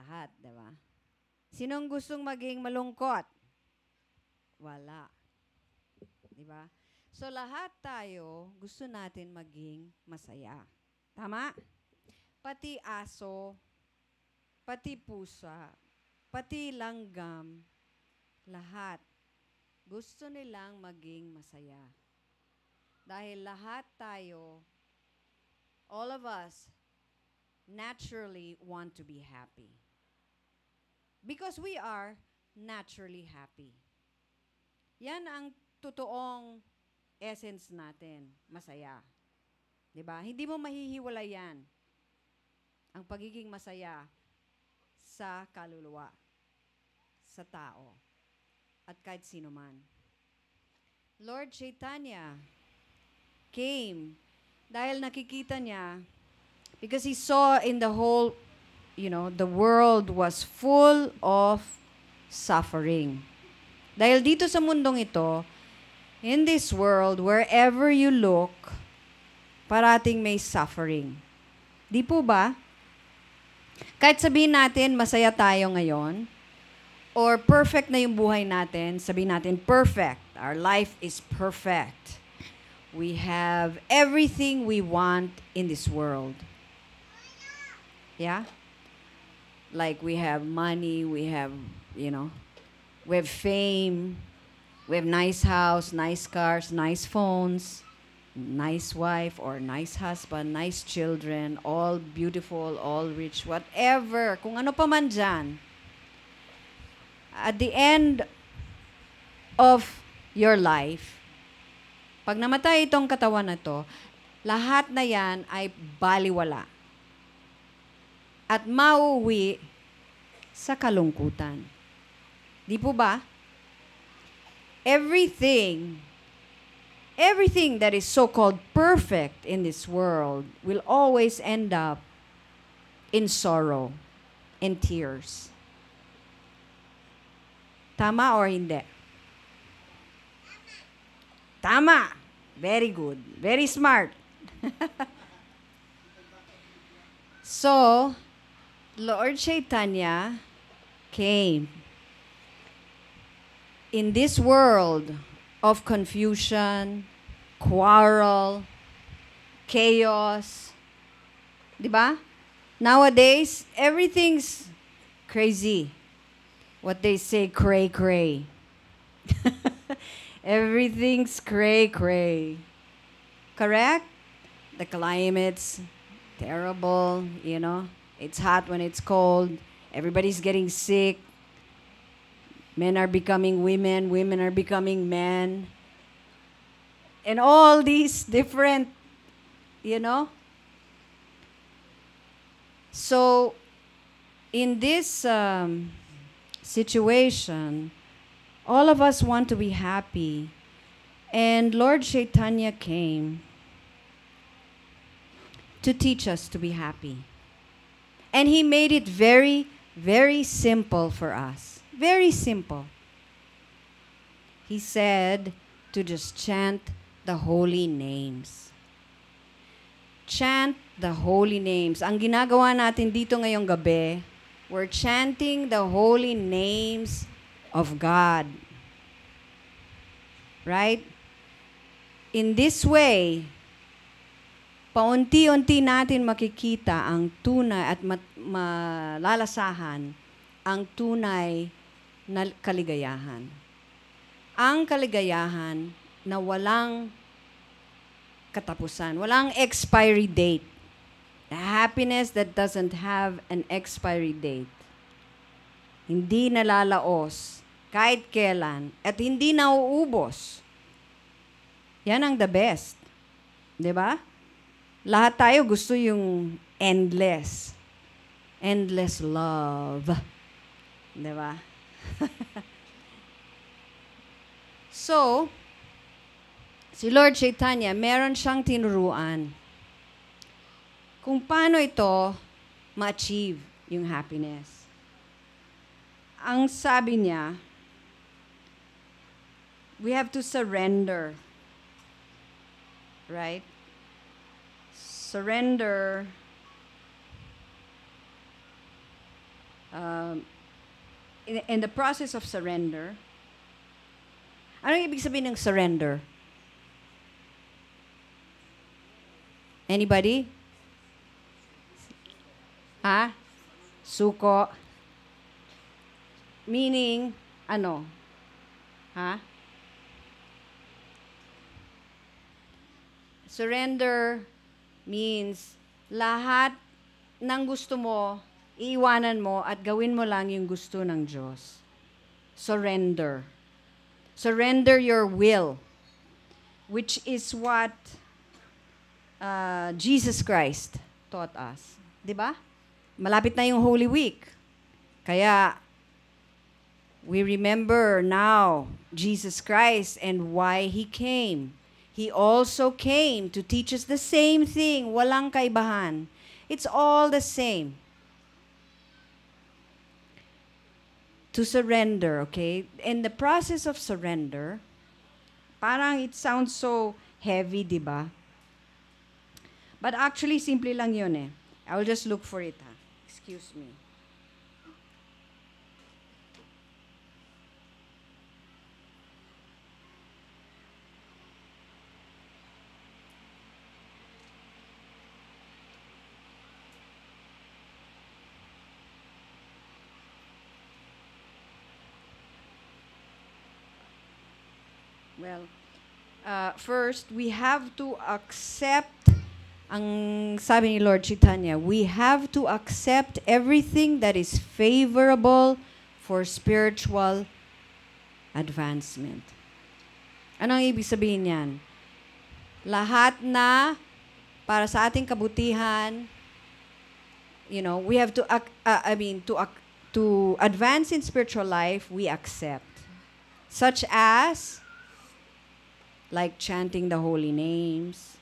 Lahat, di ba? Sinong gustong maging malungkot? Wala. Di ba? So lahat tayo gusto natin maging masaya. Tama? Pati aso, pati pusa, pati langgam, lahat gusto nilang maging masaya. Dahil lahat tayo, all of us, naturally want to be happy. Because we are naturally happy. Yan ang totoong essence natin, masaya. 'Di ba? Hindi mo mahihiwalay yan, ang pagiging masaya sa kaluluwa, sa tao, at kahit sino man. Lord Chaitanya came dahil nakikita niya, because he saw in the whole, the world was full of suffering. Dahil dito sa mundong ito, in this world, wherever you look, parating may suffering. Di po ba? Kahit sabihin natin, masaya tayo ngayon, or perfect na yung buhay natin, sabihin natin, perfect. Our life is perfect. We have everything we want in this world. Yeah? Like we have money, we have fame, we have nice house, nice cars, nice phones, nice wife or nice husband, nice children, all beautiful, all rich, whatever, kung ano pa man dyan. At the end of your life, pag namatay itong katawan na to, lahat na yan ay baliwala. At mauwi sa kalungkutan. Di po ba? Everything that is so-called perfect in this world will always end up in sorrow and tears. Tama or hindi? Tama. Very good. Very smart. So, Lord Chaitanya came in this world of confusion, quarrel, chaos. Diba? Nowadays, everything's crazy. What they say, cray-cray. Everything's cray-cray. Correct? The climate's terrible, It's hot when it's cold. Everybody's getting sick. Men are becoming women. Women are becoming men. And all these different, So, in this situation, all of us want to be happy. And Lord Chaitanya came to teach us to be happy. And he made it very, very simple for us. Very simple. He said to just chant the holy names. Chant the holy names. Ang ginagawa natin dito ngayong gabi, we're chanting the holy names of God. Right? In this way, paunti-unti natin makikita ang tunay at malalasahan ang tunay na kaligayahan. Ang kaligayahan na walang katapusan, walang expiry date. The happiness that doesn't have an expiry date. Hindi nalalaos kahit kailan at hindi nauubos. Yan ang the best. 'Di ba? Lahat tayo gusto yung endless. Endless love. 'Di ba? So, si Lord Chaitanya, meron siyang tinuruan kung paano ito ma-achieve yung happiness. Ang sabi niya, we have to surrender. Right? Surrender in the process of surrender, anong ibig sabihin ng surrender? Anybody? Ha? Suko. Meaning, ano? Ha? Surrender means lahat ng gusto mo, iiwanan mo at gawin mo lang yung gusto ng Diyos. Surrender. Surrender your will, which is what Jesus Christ taught us. Diba? Malapit na yung Holy Week. Kaya, we remember now Jesus Christ and why He came. He also came to teach us the same thing. Walang kaibahan. It's all the same. To surrender, okay? In the process of surrender, parang it sounds so heavy, diba? But actually, simple lang yun eh. I'll just look for it, ha? Excuse me. Well, first, we have to accept, ang sabi ni Lord Chaitanya, we have to accept everything that is favorable for spiritual advancement. Ano ang ibig sabihin niyan? Lahat na para sa ating kabutihan, you know, we have to, to advance in spiritual life, we accept. Such as, like chanting the holy names,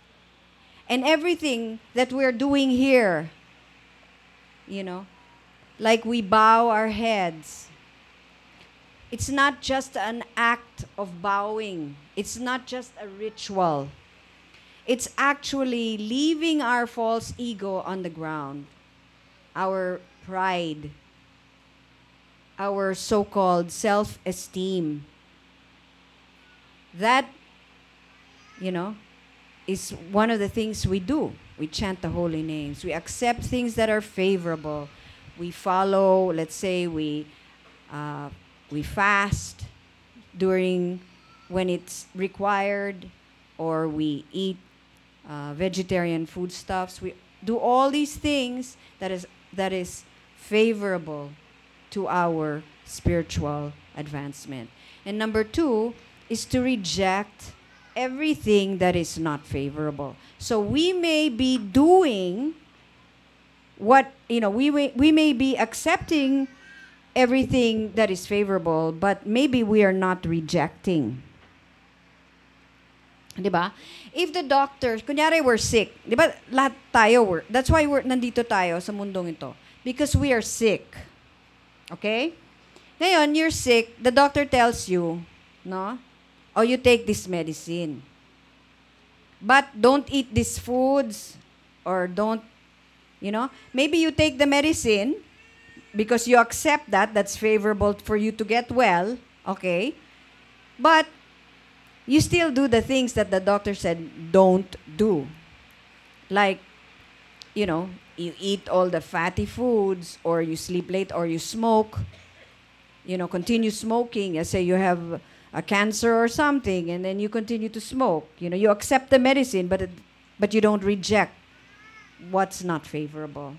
and everything that we're doing here, you know, like we bow our heads. It's not just an act of bowing. It's not just a ritual. It's actually leaving our false ego on the ground, our pride, our so-called self-esteem. That, you know, is one of the things we do. We chant the holy names. We accept things that are favorable. We follow, let's say, we fast during when it's required, or we eat vegetarian foodstuffs. We do all these things that is favorable to our spiritual advancement. And number 2 is to reject everything that is not favorable. So we may be doing what, you know, we may be accepting everything that is favorable, but maybe we are not rejecting. Diba? If the doctor, kunyari we're sick, diba, lahat tayo, that's why nandito tayo sa mundong ito. Because we are sick. Okay? Ngayon, you're sick, the doctor tells you, no? Oh, you take this medicine. But don't eat these foods, or don't, you know, maybe you take the medicine because you accept that, that's favorable for you to get well, okay? But you still do the things that the doctor said don't do. Like, you know, you eat all the fatty foods, or you sleep late, or you smoke, you know, continue smoking. Let's say you have a cancer or something, and then you continue to smoke. You know, you accept the medicine, but you don't reject what's not favorable.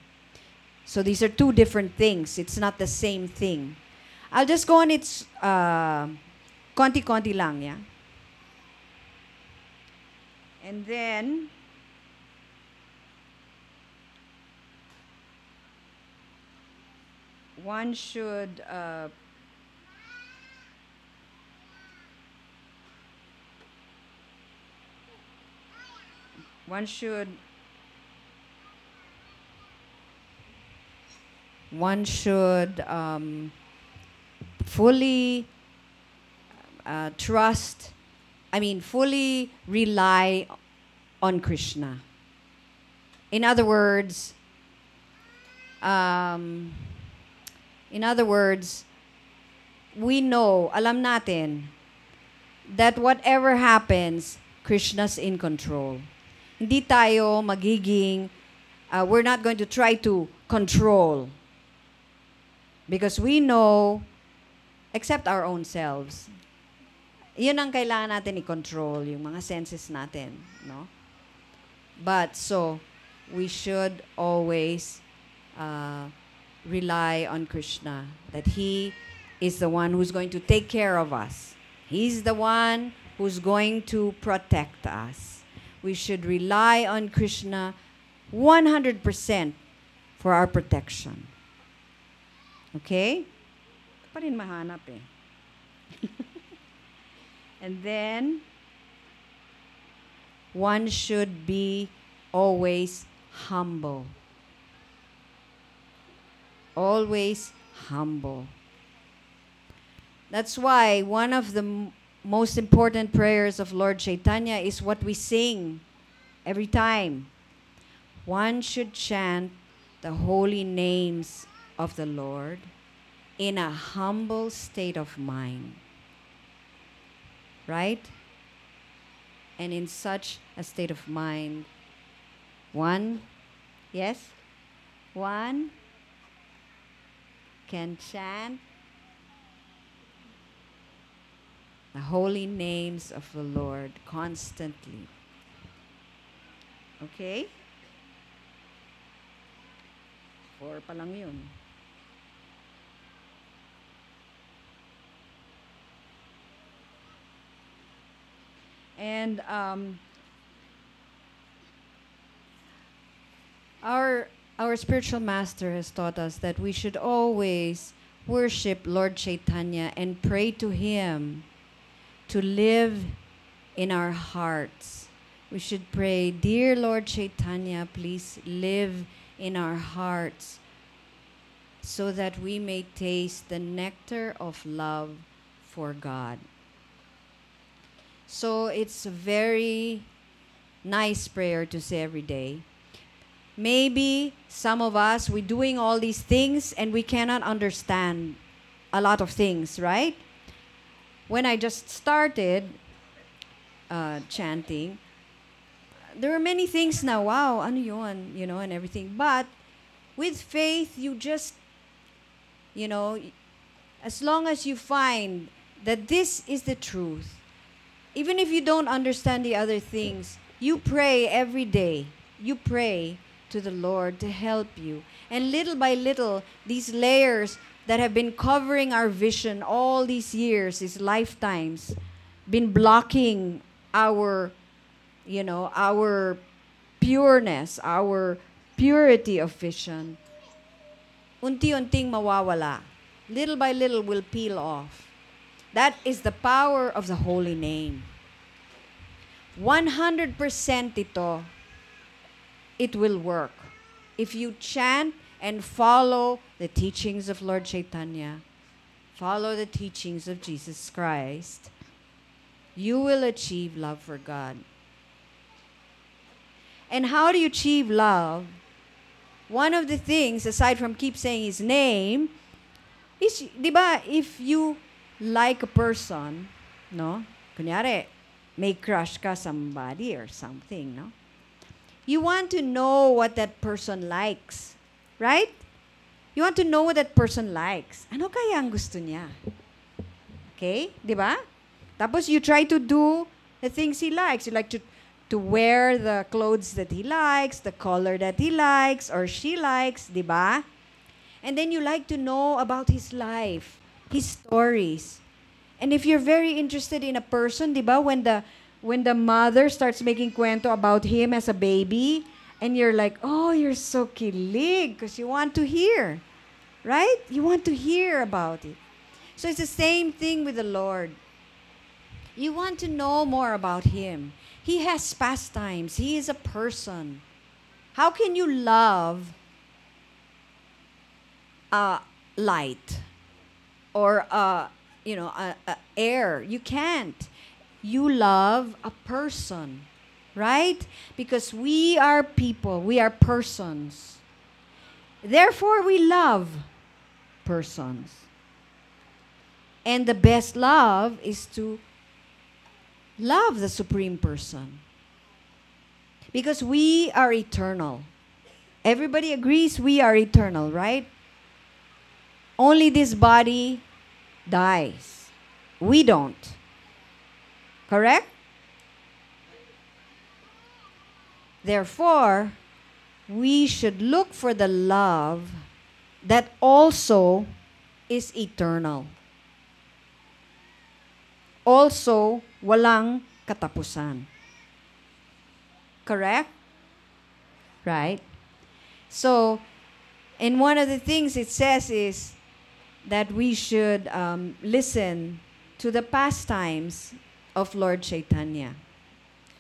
So these are two different things. It's not the same thing. I'll just go on its konti-konti lang, yeah? And then, one should fully fully rely on Krishna. In other words, we know, alam natin, that whatever happens, Krishna's in control. Hindi tayo magiging, we're not going to try to control. Because we know, except our own selves, yun ang kailangan natin i-control, yung mga senses natin, no? But, so, we should always rely on Krishna, that He is the one who's going to take care of us. He's the one who's going to protect us. We should rely on Krishna 100% for our protection. Okay? Pa rin mahanap eh. And then, one should be always humble. Always humble. That's why one of the most important prayers of Lord Chaitanya is what we sing every time. One should chant the holy names of the Lord in a humble state of mind. Right? And in such a state of mind, one, yes? One can chant the holy names of the Lord constantly. Okay? 4 pa lang yun. And our spiritual master has taught us that we should always worship Lord Chaitanya and pray to Him to live in our hearts. We should pray, "Dear Lord Chaitanya, please live in our hearts so that we may taste the nectar of love for God." So it's a very nice prayer to say every day. Maybe some of us, we're doing all these things and we cannot understand a lot of things, right? When I just started chanting, there were many things now, wow, ano yun, you know, and everything. But with faith, you just, you know, as long as you find that this is the truth, even if you don't understand the other things, you pray every day. You pray to the Lord to help you. And little by little, these layers that have been covering our vision all these years, these lifetimes, been blocking our, you know, our pureness, our purity of vision, unti-unting mawawala. Little by little will peel off. That is the power of the holy name. 100% ito, it will work. If you chant and follow the teachings of Lord Chaitanya, follow the teachings of Jesus Christ, you will achieve love for God. And how do you achieve love? One of the things, aside from keep saying His name, is, di ba, if you like a person, no? Kunyari, may crush ka somebody or something, no? You want to know what that person likes, right? You want to know what that person likes. Ano kaya ang gusto niya? Okay? Di ba? Tapos you try to do the things he likes. You like to wear the clothes that he likes, the color that he likes or she likes, di ba? And then you like to know about his life, his stories. And if you're very interested in a person, di ba, when the mother starts making kwento about him as a baby, and you're like, oh, you're so kilig because you want to hear, right? You want to hear about it. So it's the same thing with the Lord. You want to know more about Him. He has pastimes. He is a person. How can you love light or air? You can't. You love a person, right? Because we are people. We are persons. Therefore, we love persons. And the best love is to love the Supreme Person. Because we are eternal. Everybody agrees we are eternal, right? Only this body dies. We don't. Correct? Therefore, we should look for the love that also is eternal. Also, walang katapusan. Correct? Right? So, and one of the things it says is that we should listen to the pastimes of Lord Chaitanya.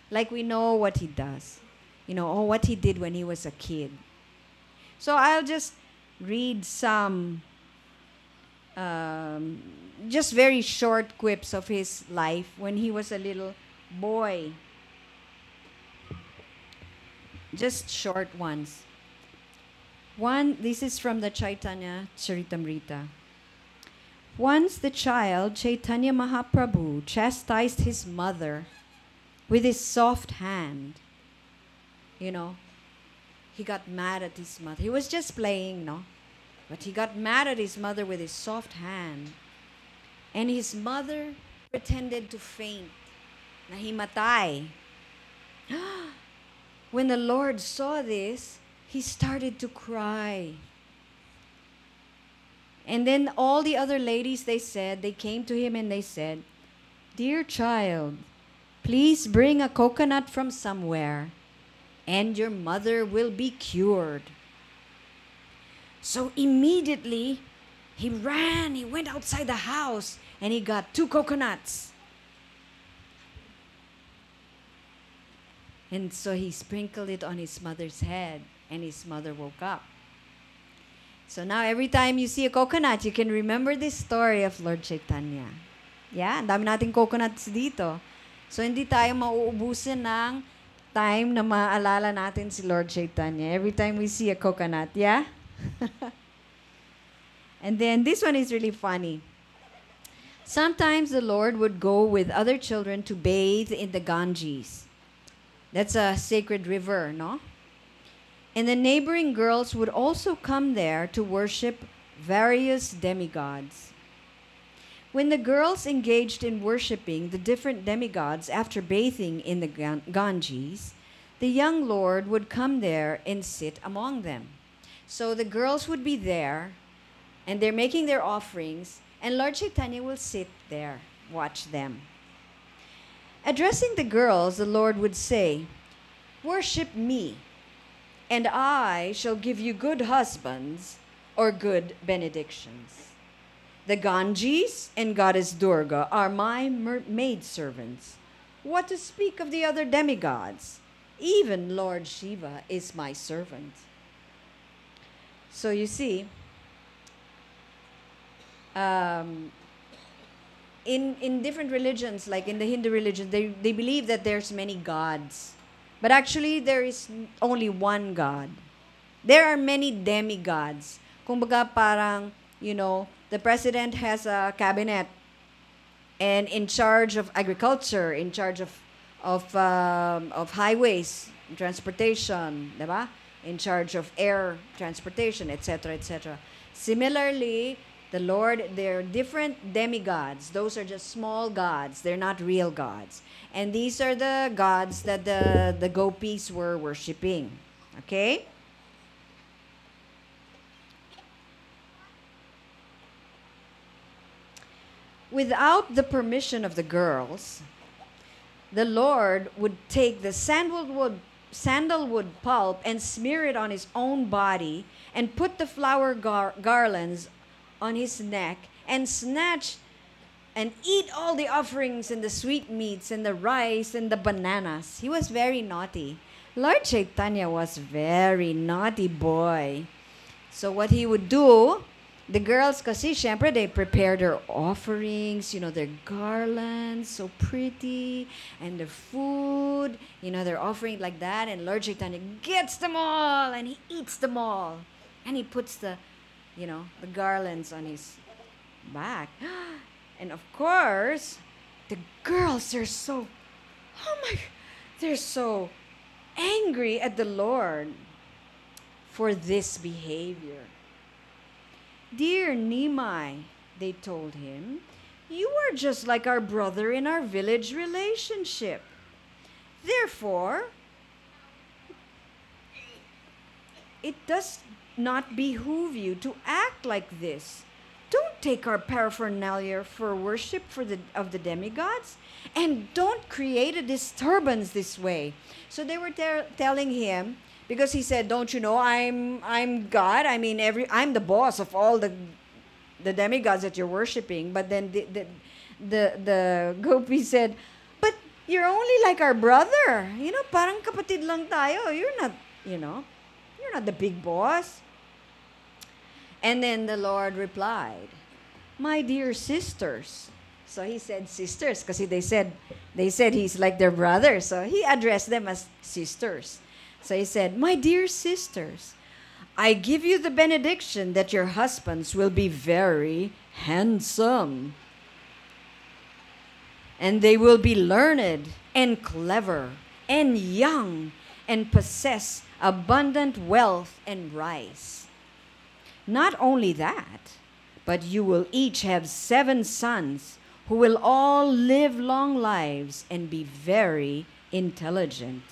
Like we know what he does. You know, oh, what he did when he was a kid. So I'll just read some just very short quips of his life when he was a little boy. Just short ones. One, this is from the Chaitanya Charitamrita. Once the child, Chaitanya Mahaprabhu, chastised his mother with his soft hand. You know, he got mad at his mother. He was just playing, no? But he got mad at his mother with his soft hand. And his mother pretended to faint. Nahimatay. When the Lord saw this, he started to cry. And then all the other ladies, they came to him and they said, "Dear child, please bring a coconut from somewhere, and your mother will be cured." So immediately, he ran, he went outside the house, and he got 2 coconuts. And so he sprinkled it on his mother's head, and his mother woke up. So now every time you see a coconut, you can remember this story of Lord Chaitanya. Yeah, ang dami nating coconuts dito. So hindi tayo mauubusin ng time na maalala natin si Lord Chaitanya. Every time we see a coconut, yeah? And then this one is really funny. Sometimes the Lord would go with other children to bathe in the Ganges. That's a sacred river, no? And the neighboring girls would also come there to worship various demigods. When the girls engaged in worshiping the different demigods after bathing in the Ganges, the young Lord would come there and sit among them. So the girls would be there, and they're making their offerings, and Lord Chaitanya will sit there, watch them. Addressing the girls, the Lord would say, "Worship me, and I shall give you good husbands or good benedictions. The Ganges and Goddess Durga are my maidservants. What to speak of the other demigods? Even Lord Shiva is my servant." So you see, in different religions, like in the Hindu religion, they believe that there's many gods. But actually, there is only one God. There are many demigods. Kumbaga parang, you know, the president has a cabinet and in charge of agriculture, in charge of highways, transportation, diba? In charge of air transportation, etc., etc. Similarly, the Lord, there are different demigods. Those are just small gods. They're not real gods. And these are the gods that the gopis were worshipping. Okay? Without the permission of the girls, the Lord would take the sandalwood pulp and smear it on his own body and put the flower garlands on his neck and snatch and eat all the offerings and the sweetmeats and the rice and the bananas. He was very naughty. Lord Chaitanya was very naughty boy. So what he would do, the girls, kasi syempre they prepared their offerings, you know, their garlands, so pretty, and their food, you know, they're offering like that, and Lord Chaitanya gets them all, and he eats them all. And he puts the, you know, the garlands on his back. And of course, the girls are they're so angry at the Lord for this behavior. Dear Nimai, they told him, you are just like our brother in our village relationship. Therefore, it does not behoove you to act like this. Don't take our paraphernalia for worship of the demigods, and don't create a disturbance this way. So they were telling him, because he said, don't you know, I'm God. I mean, I'm the boss of all the demigods that you're worshiping. But then the gopi said, but you're only like our brother. You know, parang kapatid lang tayo. You're not, you're not the big boss. And then the Lord replied, my dear sisters. So he said sisters because they said he's like their brother. So he addressed them as sisters. So he said, my dear sisters, I give you the benediction that your husbands will be very handsome. And they will be learned and clever and young and possess abundant wealth and rice. Not only that, but you will each have 7 sons who will all live long lives and be very intelligent.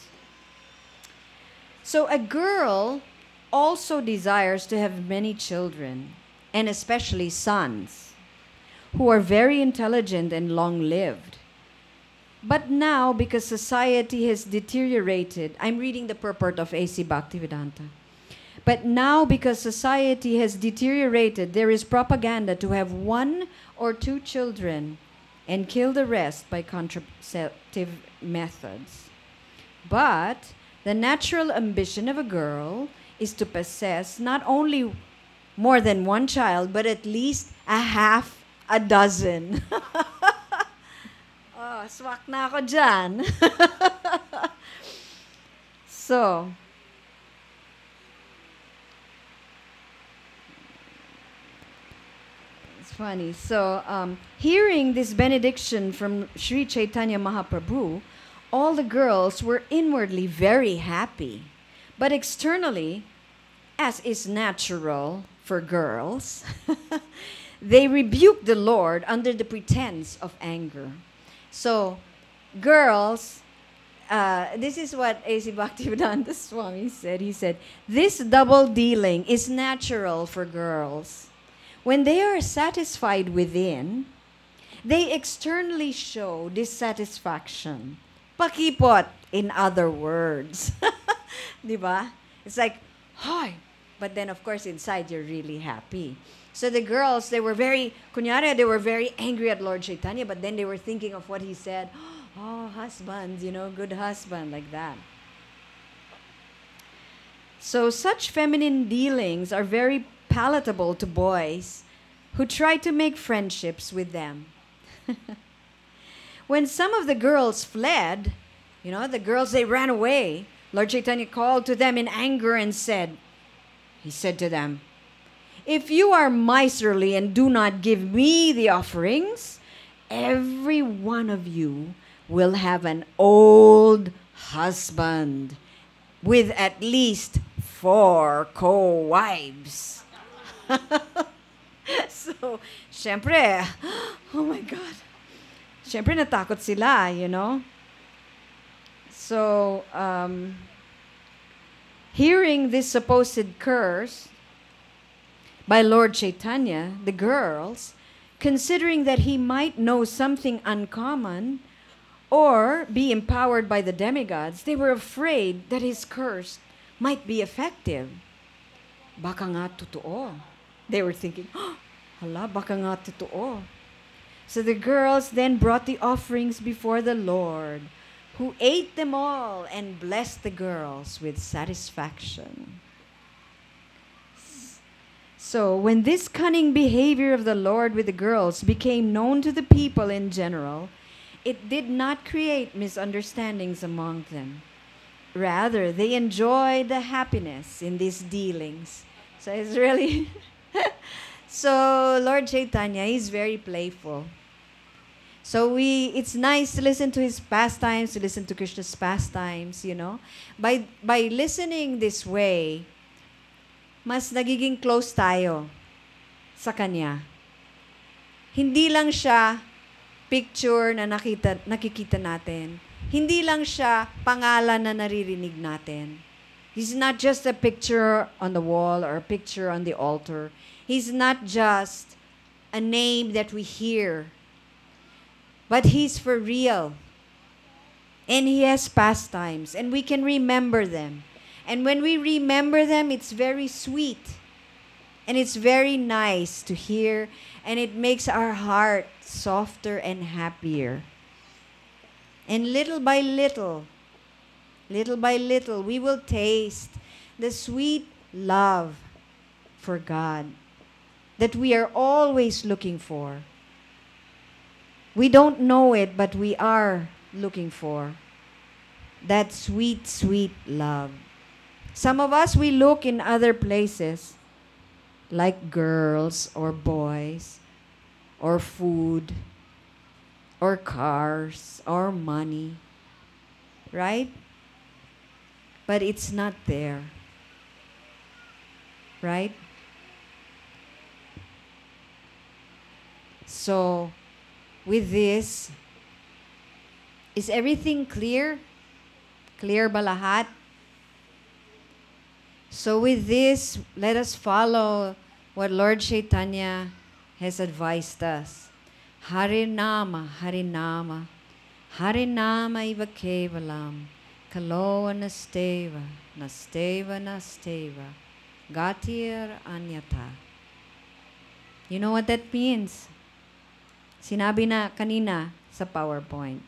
So a girl also desires to have many children, and especially sons, who are very intelligent and long-lived. But now, because society has deteriorated, I'm reading the purport of A.C. Bhaktivedanta. But now, because society has deteriorated, there is propaganda to have 1 or 2 children and kill the rest by contraceptive methods. But the natural ambition of a girl is to possess not only more than 1 child, but at least a half a dozen. Oh, swak na ako dyan. So, it's funny. So, hearing this benediction from Sri Chaitanya Mahaprabhu, all the girls were inwardly very happy. But externally, as is natural for girls, they rebuked the Lord under the pretense of anger. So, girls, this is what A.C. Bhaktivedanta Swami said. He said, this double dealing is natural for girls. When they are satisfied within, they externally show dissatisfaction. Pakipot, in other words. Diba? It's like, hi. But then, of course, inside, you're really happy. So the girls, they were very angry at Lord Chaitanya, but then they were thinking of what he said. Oh, husbands, good husband, like that. So such feminine dealings are very palatable to boys who try to make friendships with them. When some of the girls fled, the girls, they ran away. Lord Chaitanya called to them in anger and he said to them, if you are miserly and do not give me the offerings, every one of you will have an old husband with at least 4 co-wives. So, syempre, oh my God. Syempre natakot sila, So, hearing this supposed curse by Lord Chaitanya, the girls, considering that he might know something uncommon or be empowered by the demigods, they were afraid that his curse might be effective. Baka nga totoo. They were thinking, hala, baka nga totoo. So the girls then brought the offerings before the Lord, who ate them all and blessed the girls with satisfaction. So when this cunning behavior of the Lord with the girls became known to the people in general, it did not create misunderstandings among them. Rather, they enjoyed the happiness in these dealings. So it's really... So Lord Chaitanya is very playful. So it's nice to listen to his pastimes, to listen to Krishna's pastimes, you know. By listening this way, mas nagiging close tayo sa Kanya. Hindi lang siya picture na nakikita natin. Hindi lang siya pangalan na naririnig natin. He's not just a picture on the wall or a picture on the altar. He's not just a name that we hear. But He's for real. And He has pastimes. And we can remember them. And when we remember them, it's very sweet. And it's very nice to hear. And it makes our heart softer and happier. And little by little, we will taste the sweet love for God that we are always looking for. We don't know it, but we are looking for that sweet, sweet love. Some of us, we look in other places, like girls or boys, or food, or cars, or money, right? But it's not there, right? So, with this, is everything clear? Clear ba lahat? So with this, let us follow what Lord Chaitanya has advised us. Harinama, Harinama, Harinama iva kevalam, Kaloa nasteva, nasteva, nasteva, Gatir anyata. You know what that means? Sinabi na kanina sa PowerPoint.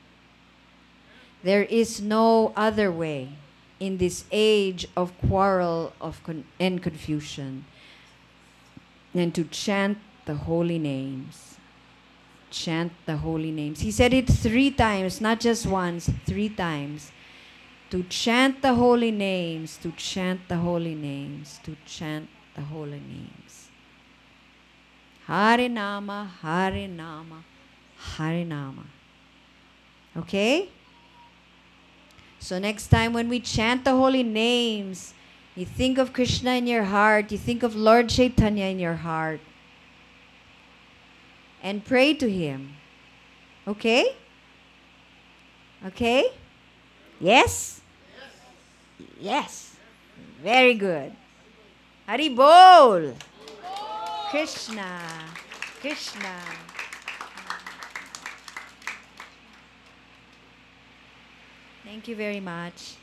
There is no other way in this age of quarrel and confusion than to chant the holy names. Chant the holy names. He said it 3 times, not just once, 3 times. To chant the holy names, to chant the holy names, to chant the holy names. Harinama, Harinama, Harinama. Okay? So next time when we chant the holy names, you think of Krishna in your heart, you think of Lord Chaitanya in your heart, and pray to Him. Okay? Okay? Yes? Yes. Very good. Hari Bol. Krishna. Krishna. Thank you very much.